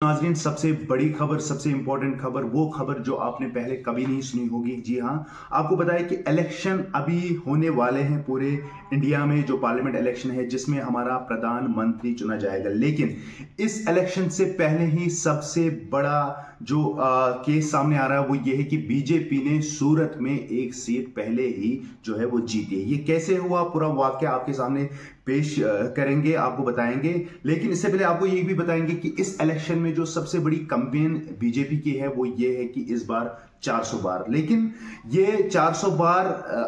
नाज़रीन, सबसे बड़ी खबर, सबसे इंपॉर्टेंट खबर, वो खबर जो आपने पहले कभी नहीं सुनी होगी। जी हाँ, आपको बताया कि इलेक्शन अभी होने वाले हैं पूरे इंडिया में, जो पार्लियामेंट इलेक्शन है जिसमें हमारा प्रधानमंत्री चुना जाएगा। लेकिन इस इलेक्शन से पहले ही सबसे बड़ा जो केस सामने आ रहा है वो ये है कि बीजेपी ने सूरत में एक सीट पहले ही जो है वो जीती है। ये कैसे हुआ, पूरा वाकया आपके सामने पेश करेंगे, आपको बताएंगे। लेकिन इससे पहले आपको ये भी बताएंगे कि इस इलेक्शन में जो सबसे बड़ी कैंपेन बीजेपी की है वो ये है कि इस बार 400 बार। लेकिन ये 400 बार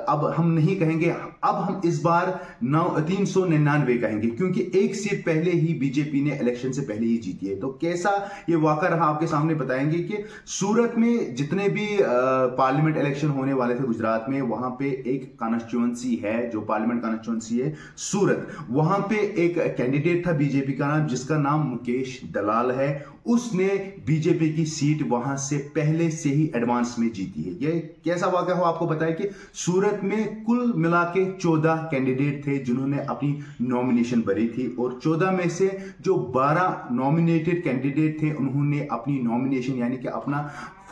अब हम नहीं कहेंगे, अब हम इस बार 399 कहेंगे, क्योंकि एक सीट पहले ही बीजेपी ने इलेक्शन से पहले ही जीती है। तो कैसा ये वाकया रहा आपके सामने बताएंगे कि सूरत में जितने भी पार्लियामेंट इलेक्शन होने वाले थे गुजरात में, वहां पे एक कॉन्स्टिट्यूएंसी है जो पार्लियामेंट कॉन्स्टिट्यूएंसी है सूरत, वहां पे एक कैंडिडेट था बीजेपी का नाम, जिसका नाम मुकेश दलाल है। उसने बीजेपी की सीट वहां से पहले से ही एडवांस में जीती है। ये कैसा वाकया हो आपको बताया कि सूरत में कुल मिला के 14 कैंडिडेट थे जिन्होंने अपनी नॉमिनेशन भरी थी, और 14 में से जो 12 नॉमिनेटेड कैंडिडेट थे उन्होंने अपनी नॉमिनेशन यानी कि अपना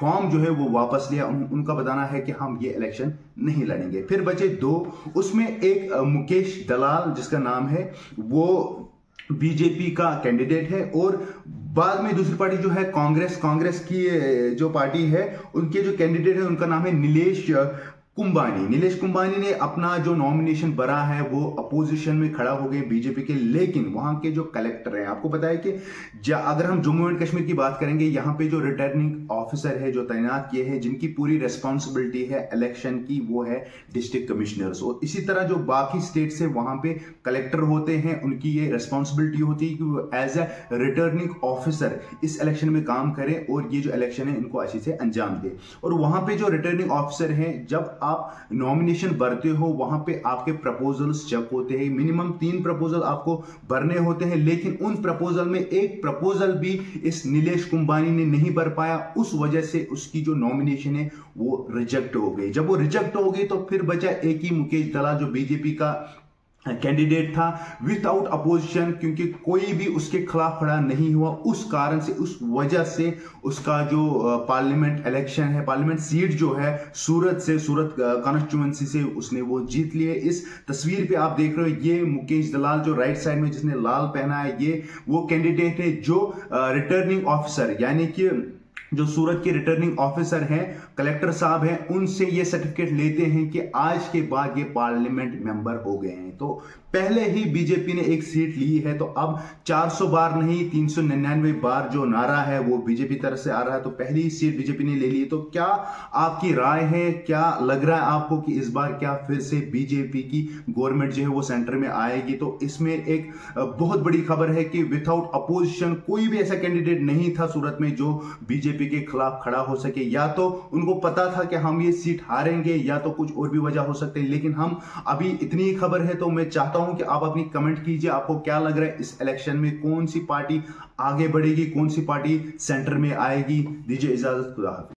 फॉर्म जो है वो वापस लिया। उनका बताना है कि हम ये इलेक्शन नहीं लड़ेंगे। फिर बचे 2, उसमें एक मुकेश दलाल जिसका नाम है, वो बीजेपी का कैंडिडेट है, और बाद में दूसरी पार्टी जो है कांग्रेस की जो पार्टी है, उनके जो कैंडिडेट है उनका नाम है नीलेश कुंबानी ने अपना जो नॉमिनेशन भरा है वो अपोजिशन में खड़ा हो गए बीजेपी के। लेकिन वहां के जो कलेक्टर हैं, आपको पता है कि अगर हम जम्मू एंड कश्मीर की बात करेंगे, यहां पे जो रिटर्निंग ऑफिसर है जो तैनात किए हैं, जिनकी पूरी रेस्पॉन्सिबिलिटी है इलेक्शन की, वो है डिस्ट्रिक्ट कमिश्नर्स। और इसी तरह जो बाकी स्टेट से वहां पे कलेक्टर होते हैं, उनकी ये रेस्पॉन्सिबिलिटी होती है कि वो एज ए रिटर्निंग ऑफिसर इस इलेक्शन में काम करें और ये जो इलेक्शन है इनको अच्छे से अंजाम दे। और वहां पे जो रिटर्निंग ऑफिसर हैं, जब आप नॉमिनेशन भरते हो वहां पे आपके प्रपोजल्स चेक होते हैं। मिनिमम 3 प्रपोजल आपको भरने होते हैं, लेकिन उन प्रपोजल में एक प्रपोजल भी इस नीलेश कुंबानी ने नहीं भर पाया। उस वजह से उसकी जो नॉमिनेशन है वो रिजेक्ट हो गई। जब वो रिजेक्ट हो गई तो फिर बचा एक ही मुकेश दलाल जो बीजेपी का कैंडिडेट था विदाउट अपोजिशन, क्योंकि कोई भी उसके खिलाफ खड़ा नहीं हुआ। उस कारण से, उस वजह से उसका जो पार्लियामेंट इलेक्शन है, पार्लियामेंट सीट जो है सूरत कॉन्स्टिट्यूएंसी से उसने वो जीत लिए। इस तस्वीर पे आप देख रहे हो, ये मुकेश दलाल जो राइट साइड में जिसने लाल पहना है, ये वो कैंडिडेट है जो रिटर्निंग ऑफिसर यानी कि जो सूरत के रिटर्निंग ऑफिसर हैं, कलेक्टर साहब हैं, उनसे ये सर्टिफिकेट लेते हैं कि आज के बाद ये पार्लियामेंट मेंबर हो गए हैं। तो पहले ही बीजेपी ने एक सीट ली है, तो अब 400 बार नहीं 399 बार जो नारा है वो बीजेपी तरफ से आ रहा है। तो पहली सीट बीजेपी ने ले ली। तो क्या आपकी राय है, क्या लग रहा है आपको कि इस बार क्या फिर से बीजेपी की गवर्नमेंट जो है वो सेंटर में आएगी? तो इसमें एक बहुत बड़ी खबर है कि विदाउट अपोजिशन कोई भी ऐसा कैंडिडेट नहीं था सूरत में जो बीजेपी के खिलाफ खड़ा हो सके। या तो उनको पता था कि हम ये सीट हारेंगे, या तो कुछ और भी वजह हो सकते हैं। लेकिन हम अभी इतनी ही खबर है, तो मैं चाहता हूं कि आप अपनी कमेंट कीजिए, आपको क्या लग रहा है इस इलेक्शन में कौन सी पार्टी आगे बढ़ेगी, कौन सी पार्टी सेंटर में आएगी। दीजिए इजाजत, खुदा हाफिज।